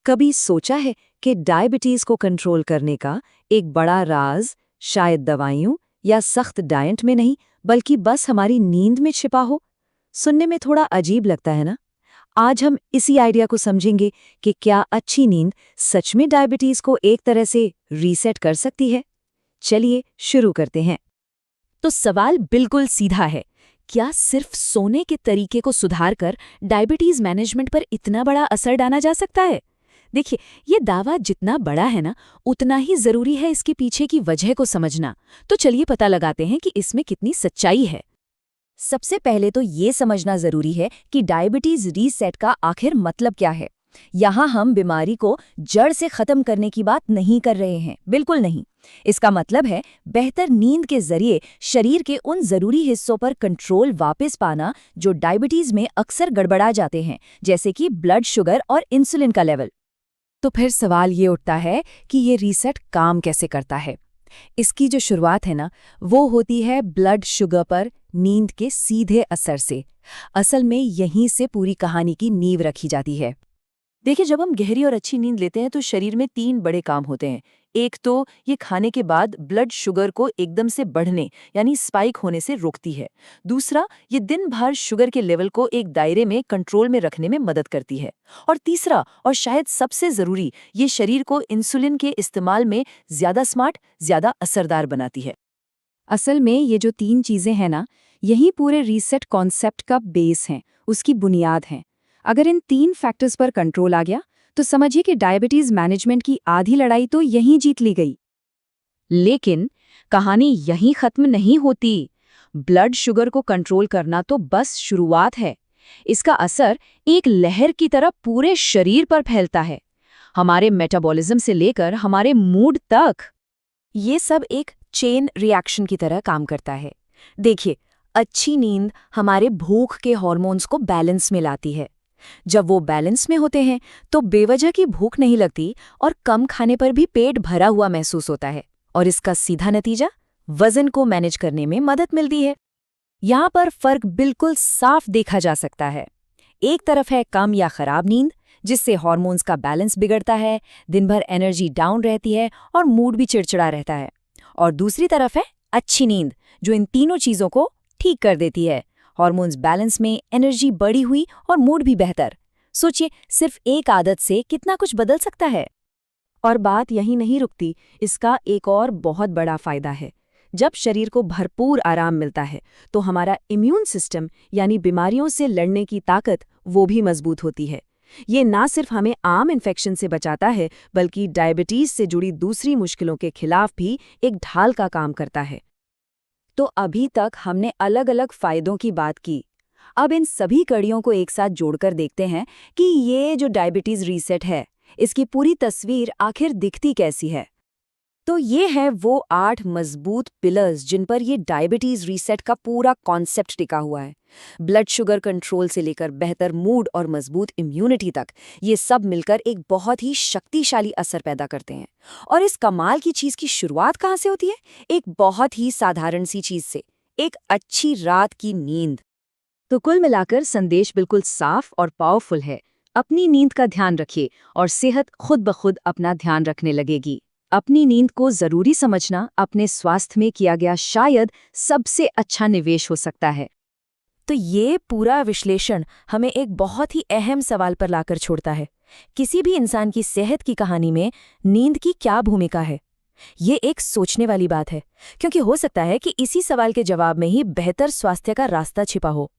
कभी सोचा है कि डायबिटीज को कंट्रोल करने का एक बड़ा राज शायद दवाइयों या सख्त डाइट में नहीं, बल्कि बस हमारी नींद में छिपा हो? सुनने में थोड़ा अजीब लगता है ना? आज हम इसी आइडिया को समझेंगे कि क्या अच्छी नींद सच में डायबिटीज को एक तरह से रीसेट कर सकती है। चलिए शुरू करते हैं। तो सवाल बिल्कुल सीधा है, क्या सिर्फ सोने के तरीके को सुधारकर डायबिटीज मैनेजमेंट पर इतना बड़ा असर डाला जा सकता है? देखिए, ये दावा जितना बड़ा है ना, उतना ही जरूरी है इसके पीछे की वजह को समझना। तो चलिए पता लगाते हैं कि इसमें कितनी सच्चाई है। सबसे पहले तो ये समझना जरूरी है कि डायबिटीज रीसेट का आखिर मतलब क्या है। यहाँ हम बीमारी को जड़ से खत्म करने की बात नहीं कर रहे हैं, बिल्कुल नहीं। इसका मतलब है बेहतर नींद के जरिए शरीर के उन जरूरी हिस्सों पर कंट्रोल वापस पाना जो डायबिटीज में अक्सर गड़बड़ा जाते हैं, जैसे कि ब्लड शुगर और इंसुलिन का लेवल। तो फिर सवाल ये उठता है कि ये रीसेट काम कैसे करता है। इसकी जो शुरुआत है ना, वो होती है ब्लड शुगर पर नींद के सीधे असर से। असल में यहीं से पूरी कहानी की नींव रखी जाती है। देखिए, जब हम गहरी और अच्छी नींद लेते हैं तो शरीर में 3 बड़े काम होते हैं। एक तो ये खाने के बाद ब्लड शुगर को एकदम से बढ़ने यानी स्पाइक होने से रोकती है। दूसरा, ये दिन भर शुगर के लेवल को एक दायरे में कंट्रोल में रखने में मदद करती है। और तीसरा, और शायद सबसे ज़रूरी, ये शरीर को इंसुलिन के इस्तेमाल में ज़्यादा स्मार्ट, ज़्यादा असरदार बनाती है। असल में ये जो 3 चीज़ें हैं ना, यही पूरे रीसेट कॉन्सेप्ट का बेस हैं, उसकी बुनियाद हैं। अगर इन 3 फैक्टर्स पर कंट्रोल आ गया तो समझिए कि डायबिटीज मैनेजमेंट की आधी लड़ाई तो यहीं जीत ली गई। लेकिन कहानी यहीं खत्म नहीं होती। ब्लड शुगर को कंट्रोल करना तो बस शुरुआत है। इसका असर एक लहर की तरह पूरे शरीर पर फैलता है, हमारे मेटाबॉलिज्म से लेकर हमारे मूड तक। ये सब एक चेन रिएक्शन की तरह काम करता है। देखिए, अच्छी नींद हमारे भूख के हार्मोन्स को बैलेंस में लाती है। जब वो बैलेंस में होते हैं तो बेवजह की भूख नहीं लगती और कम खाने पर भी पेट भरा हुआ महसूस होता है। और इसका सीधा नतीजा, वजन को मैनेज करने में मदद मिलती है। यहाँ पर फर्क बिल्कुल साफ देखा जा सकता है। एक तरफ है कम या खराब नींद, जिससे हार्मोन्स का बैलेंस बिगड़ता है, दिन भर एनर्जी डाउन रहती है और मूड भी चिड़चिड़ा रहता है। और दूसरी तरफ है अच्छी नींद, जो इन तीनों चीज़ों को ठीक कर देती है। हार्मोन्स बैलेंस में, एनर्जी बढ़ी हुई और मूड भी बेहतर। सोचिए, सिर्फ एक आदत से कितना कुछ बदल सकता है। और बात यहीं नहीं रुकती, इसका एक और बहुत बड़ा फायदा है। जब शरीर को भरपूर आराम मिलता है तो हमारा इम्यून सिस्टम यानी बीमारियों से लड़ने की ताकत वो भी मजबूत होती है। ये ना सिर्फ हमें आम इन्फेक्शन से बचाता है, बल्कि डायबिटीज से जुड़ी दूसरी मुश्किलों के खिलाफ भी एक ढाल का काम करता है। तो अभी तक हमने अलग अलग फायदों की बात की। अब इन सभी कड़ियों को एक साथ जोड़कर देखते हैं कि ये जो डायबिटीज रीसेट है, इसकी पूरी तस्वीर आखिर दिखती कैसी है। तो ये है वो 8 मजबूत पिलर्स जिन पर ये डायबिटीज रीसेट का पूरा कॉन्सेप्ट टिका हुआ है। ब्लड शुगर कंट्रोल से लेकर बेहतर मूड और मजबूत इम्यूनिटी तक, ये सब मिलकर एक बहुत ही शक्तिशाली असर पैदा करते हैं। और इस कमाल की चीज की शुरुआत कहाँ से होती है? एक बहुत ही साधारण सी चीज से, एक अच्छी रात की नींद। तो कुल मिलाकर संदेश बिल्कुल साफ और पावरफुल है। अपनी नींद का ध्यान रखिए और सेहत खुद ब खुद अपना ध्यान रखने लगेगी। अपनी नींद को जरूरी समझना अपने स्वास्थ्य में किया गया शायद सबसे अच्छा निवेश हो सकता है। तो ये पूरा विश्लेषण हमें एक बहुत ही अहम सवाल पर लाकर छोड़ता है। किसी भी इंसान की सेहत की कहानी में नींद की क्या भूमिका है? ये एक सोचने वाली बात है, क्योंकि हो सकता है कि इसी सवाल के जवाब में ही बेहतर स्वास्थ्य का रास्ता छिपा हो।